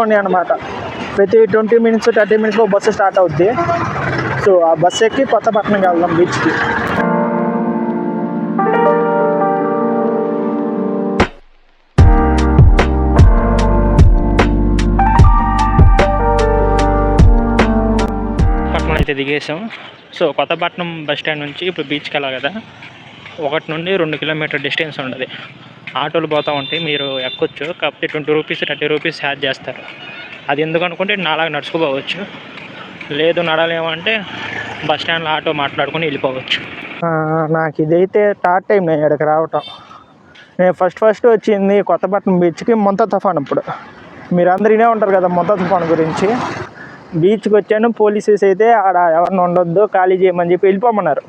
ఉన్నాయి అన్నమాట. ప్రతి 20 మినిట్స్ 30 మినిట్స్లో బస్సు స్టార్ట్ అవుద్ది. సో ఆ బస్సు ఎక్కి కొత్తపట్నంకి వెళ్దాం బీచ్కి. పట్నం అయితే దిగేసాం. సో కొత్తపట్నం బస్ స్టాండ్ నుంచి ఇప్పుడు బీచ్కి వెళ్ళాలి కదా, 1 నుండి 2 కిలోమీటర్ డిస్టెన్స్ ఉండదు. ఆటోలు పోతూ ఉంటాయి, మీరు ఎక్కొచ్చు. కాకపోతే 20 రూపీస్ 30 రూపీస్ ఛార్జ్ చేస్తారు. అది ఎందుకు అనుకుంటే నాలాగా నడుచుకోవచ్చు, లేదు నడలేమంటే బస్ స్టాండ్లో ఆటో మాట్లాడుకొని వెళ్ళిపోవచ్చు. నాకు ఇదైతే థర్డ్ టైం నేను ఇక్కడికి రావటం. నేను ఫస్ట్ వచ్చింది కొత్తపట్నం బీచ్కి మొంత తుఫాన్. అప్పుడు మీరు అందరు వినే ఉంటారు కదా మొంత తుఫాన్ గురించి. బీచ్కి వచ్చాను, పోలీసెస్ అయితే ఆడ ఎవరిని ఉండొద్దు ఖాళీ చేయమని చెప్పి వెళ్ళిపోమన్నారు.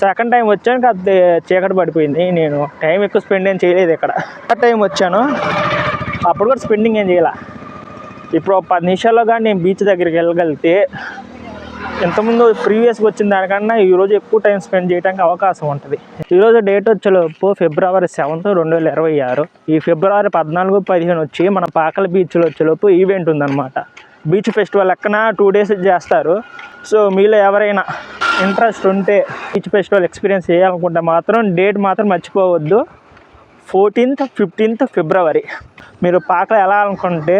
సెకండ్ టైం వచ్చాను, కాకపోతే చీకటి పడిపోయింది. నేను టైం ఎక్కువ స్పెండ్ ఏం చేయలేదు ఇక్కడ. థర్డ్ టైం వచ్చాను, అప్పుడు కూడా స్పెండింగ్ ఏం చేయాల. ఇప్పుడు 10 నిమిషాల్లో కానీ నేను బీచ్ దగ్గరికి వెళ్ళగలిగితే ఇంతకుముందు ప్రీవియస్గా వచ్చిన దానికన్నా ఈరోజు ఎక్కువ టైం స్పెండ్ చేయడానికి అవకాశం ఉంటుంది. ఈరోజు డేట్ వచ్చేలోపు ఫిబ్రవరి 7, 2026. ఈ ఫిబ్రవరి 14, 15 వచ్చి మన పాకల బీచ్లో వచ్చేలోపు ఈవెంట్ ఉందన్నమాట. బీచ్ ఫెస్టివల్ ఎక్కన 2 డేస్ చేస్తారు. సో మీలో ఎవరైనా ఇంట్రెస్ట్ ఉంటే బీచ్ ఫెస్టివల్ ఎక్స్పీరియన్స్ చేయాలనుకుంటే మాత్రం డేట్ మాత్రం మర్చిపోవద్దు. 14th, 15th ఫిబ్రవరి. మీరు పాకలు వెళ్ళాలనుకుంటే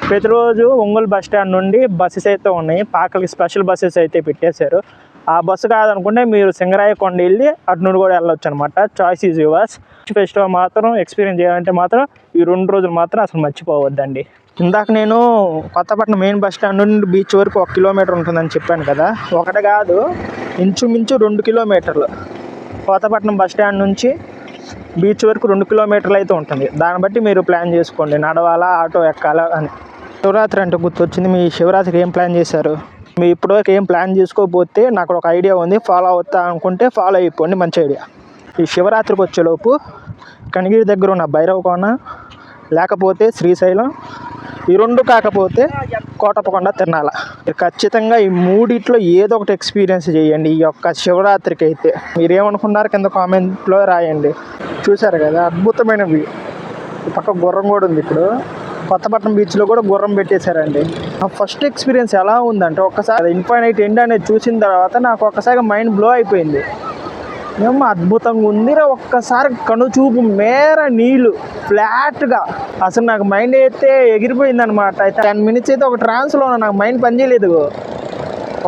ప్రతిరోజు ఒంగోలు బస్ స్టాండ్ నుండి బస్సెస్ అయితే ఉన్నాయి. పాకలకి స్పెషల్ బస్సెస్ అయితే పెట్టేశారు. ఆ బస్సు కాదనుకుంటే మీరు సింగరాయకొండ వెళ్ళి అటు నుండి కూడా వెళ్ళొచ్చు అనమాట. Choice is yours. ఫెస్టివల్ మాత్రం ఎక్స్పీరియన్స్ చేయాలంటే మాత్రం ఈ 2 రోజులు మాత్రం అసలు మర్చిపోవద్దండి. ఇందాక నేను కొత్తపట్నం మెయిన్ బస్ స్టాండ్ నుండి బీచ్ వరకు 1 కిలోమీటర్ ఉంటుందని చెప్పాను కదా. ఒకటి కాదు, ఇంచుమించు 2 కిలోమీటర్లు. కొత్తపట్నం బస్ స్టాండ్ నుంచి బీచ్ వరకు 2 కిలోమీటర్లు అయితే ఉంటుంది. దాన్ని బట్టి మీరు ప్లాన్ చేసుకోండి, నడవాలా ఆటో ఎక్కాలా అని. శివరాత్రి అంటే గుర్తొచ్చింది. మీ శివరాత్రికి ఏం ప్లాన్ చేశారు? మీ ఇప్పటివరకు ఏం ప్లాన్ చేసుకోకపోతే నాకు ఒక ఐడియా ఉంది, ఫాలో అవుతా అనుకుంటే ఫాలో అయిపోండి. మంచి ఐడియా. ఈ శివరాత్రికి వచ్చేలోపు కనిగిరి దగ్గర ఉన్న భైరవకోన, లేకపోతే శ్రీశైలం, ఈ 2 కాకపోతే కోటప్పకొండ, తిరణాల. ఖచ్చితంగా ఈ 3 ఏదో ఒకటి ఎక్స్పీరియన్స్ చేయండి ఈ యొక్క శివరాత్రికి అయితే. మీరేమనుకున్నారు కింద కామెంట్లో రాయండి. చూసారు కదా అద్భుతమైన వ్యూ. ఈ పక్క గుర్రం కూడా ఉంది. ఇప్పుడు కొత్తపట్నం బీచ్లో కూడా గుర్రం పెట్టేశారండి. నా ఫస్ట్ ఎక్స్పీరియన్స్ ఎలా ఉందంటే, ఒక్కసారి ఇన్ఫైనైట్ ఎండ్ అనేది చూసిన తర్వాత నాకు ఒక్కసారిగా మైండ్ బ్లో అయిపోయింది. ఏమో అద్భుతంగా ఉందిరా, ఒక్కసారి కనుచూపు మేర నీళ్ళు ఫ్లాట్గా. అసలు నాకు మైండ్ అయితే ఎగిరిపోయింది అనమాట. అయితే 10 మినిట్స్ అయితే ఒక ట్రాన్స్లో నాకు మైండ్ పనిచేయలేదు.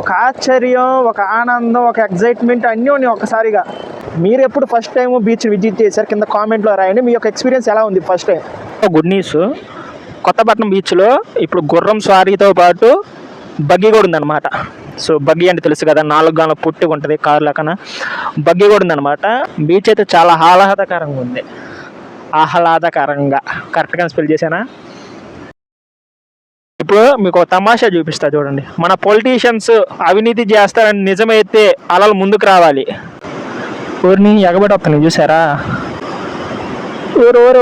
ఒక ఆశ్చర్యం, ఒక ఆనందం, ఒక ఎగ్జైట్మెంట్ అన్నీ ఉన్నాయి ఒక్కసారిగా. మీరు ఎప్పుడు ఫస్ట్ టైం బీచ్ విజిట్ చేశారు కింద కామెంట్లో రాయండి. మీ యొక్క ఎక్స్పీరియన్స్ ఎలా ఉంది first time. Good news, Kothapatnam బీచ్లో ఇప్పుడు గుర్రం స్వారీతో పాటు బగ్గీ కూడా ఉందన్నమాట. సో బగ్గీ అంటే తెలుసు కదా, 4 గాల పుట్టి ఉంటుంది కారు లెక్కన. బగ్గీ కూడా ఉందన్నమాట. బీచ్ అయితే చాలా ఆహ్లాదకరంగా ఉంది. ఆహ్లాదకరంగా కరెక్ట్గా స్పెల్ చేశానా? ఇప్పుడు మీకు ఒక తమాషా చూపిస్తా చూడండి. మన పొలిటీషియన్స్ అవినీతి చేస్తారని నిజమైతే అలలు ముందుకు రావాలి. ఊరిని ఎగబడి వస్తాను చూసారా?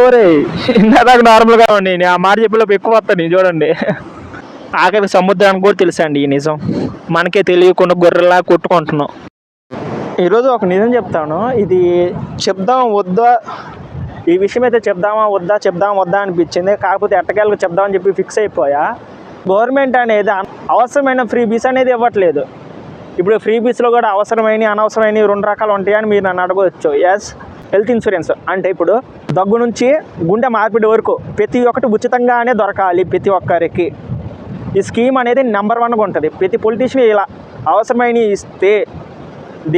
ఓరే ఇందాక నార్మల్గా ఉండి నేను ఆ మాట చెప్పేలోపు ఎక్కువ వస్తాను చూడండి. ఆఖరి సముద్రానికి కూడా తెలుసా అండి ఈ నిజం. మనకే తెలియకుండా గొర్రెలా కొట్టుకుంటున్నాం. ఈరోజు ఒక నిజం చెప్తాను. ఇది చెప్దాం వద్దా, ఈ విషయం అయితే చెప్దామా వద్దా అనిపించింది. కాకపోతే ఎట్టకేళ్ళకి చెప్దామని చెప్పి ఫిక్స్ అయిపోయా. గవర్నమెంట్ అనేది అవసరమైన ఫ్రీ బీస్ అనేది ఇవ్వట్లేదు. ఇప్పుడు ఫ్రీ బీస్లో కూడా అవసరమైన అనవసరమైన 2 రకాలు ఉంటాయని మీరు నన్ను అడగవచ్చు. ఎస్, హెల్త్ ఇన్సూరెన్స్ అంటే ఇప్పుడు దగ్గు నుంచి గుండె మార్పిడి వరకు ప్రతి ఒక్కటి ఉచితంగానే దొరకాలి ప్రతి ఒక్కరికి. ఈ స్కీమ్ అనేది నెంబర్ 1గా ఉంటుంది. ప్రతి పొలిటీషియన్ ఇలా అవసరమైనవి ఇస్తే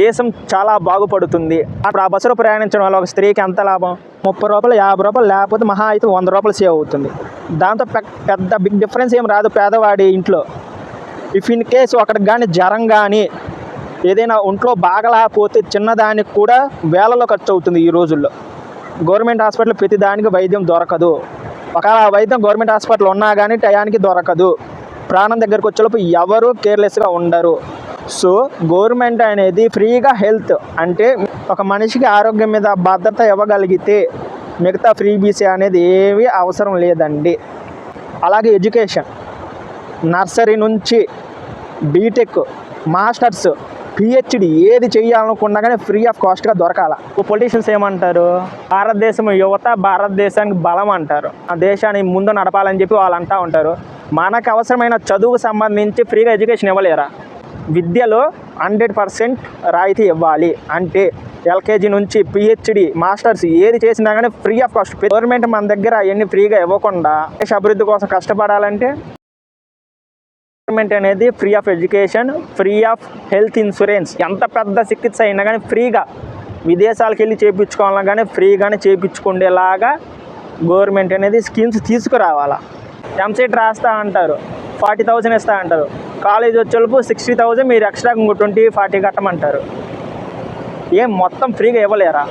దేశం చాలా బాగుపడుతుంది. అప్పుడు ఆ బస్సులో ప్రయాణించడం వల్ల ఒక స్త్రీకి ఎంత లాభం? 30 రూపాయలు, 50 రూపాయలు, లేకపోతే మహా అయితే 100 రూపాయలు సేవ్ అవుతుంది. దాంతో పెద్ద బిగ్ డిఫరెన్స్ ఏం రాదు పేదవాడి ఇంట్లో. ఇఫ్ ఇన్ కేసు అక్కడికి కానీ జ్వరం కానీ ఏదైనా ఒంట్లో బాగలేకపోతే చిన్నదానికి కూడా వేలలో ఖర్చు అవుతుంది ఈ రోజుల్లో. గవర్నమెంట్ హాస్పిటల్ ప్రతి దానికి వైద్యం దొరకదు. ఒకవేళ వైద్యం గవర్నమెంట్ హాస్పిటల్ ఉన్నా కానీ టయానికి దొరకదు. ప్రాణం దగ్గరకు వచ్చేలోపు ఎవరు కేర్లెస్గా ఉండరు. సో గవర్నమెంట్ అనేది ఫ్రీగా హెల్త్ అంటే ఒక మనిషికి ఆరోగ్యం మీద భద్రత ఇవ్వగలిగితే మిగతా ఫ్రీ బీసీ అనేది ఏమీ అవసరం లేదండి. అలాగే ఎడ్యుకేషన్, నర్సరీ నుంచి బీటెక్, మాస్టర్స్ పిహెచ్డి ఏది చేయాలనుకున్నా కానీ ఫ్రీ ఆఫ్ కాస్ట్గా దొరకాల. పొలిటీషియన్స్ ఏమంటారు, భారతదేశం యువత భారతదేశానికి బలం అంటారు, ఆ దేశాన్ని ముందు నడపాలని చెప్పి వాళ్ళు అంటూ ఉంటారు. మనకు అవసరమైన చదువుకు సంబంధించి ఫ్రీగా ఎడ్యుకేషన్ ఇవ్వలేరా? విద్యలో 100% రాయితీ ఇవ్వాలి అంటే ఎల్కేజీ నుంచి పిహెచ్డి మాస్టర్స్ ఏది చేసినా కానీ ఫ్రీ ఆఫ్ కాస్ట్. గవర్నమెంట్ మన దగ్గర అవన్నీ ఫ్రీగా ఇవ్వకుండా దేశ అభివృద్ధి కోసం కష్టపడాలంటే గవర్నమెంట్ అనేది free of education, free of health insurance, ఎంత పెద్ద చికిత్స అయినా కానీ ఫ్రీగా విదేశాలకు వెళ్ళి చేయించుకోవాలన్నా కానీ ఫ్రీగానే చేయించుకునేలాగా గవర్నమెంట్ అనేది స్కీమ్స్ తీసుకురావాలా. ఎంసెట్ రాస్తా అంటారు, 40,000 ఇస్తా అంటారు, కాలేజ్ వచ్చేలోపు 60,000 మీరు ఎక్స్ట్రా ఇంకో 20-40 కట్టమంటారు. ఏం మొత్తం ఫ్రీగా ఇవ్వలేరా?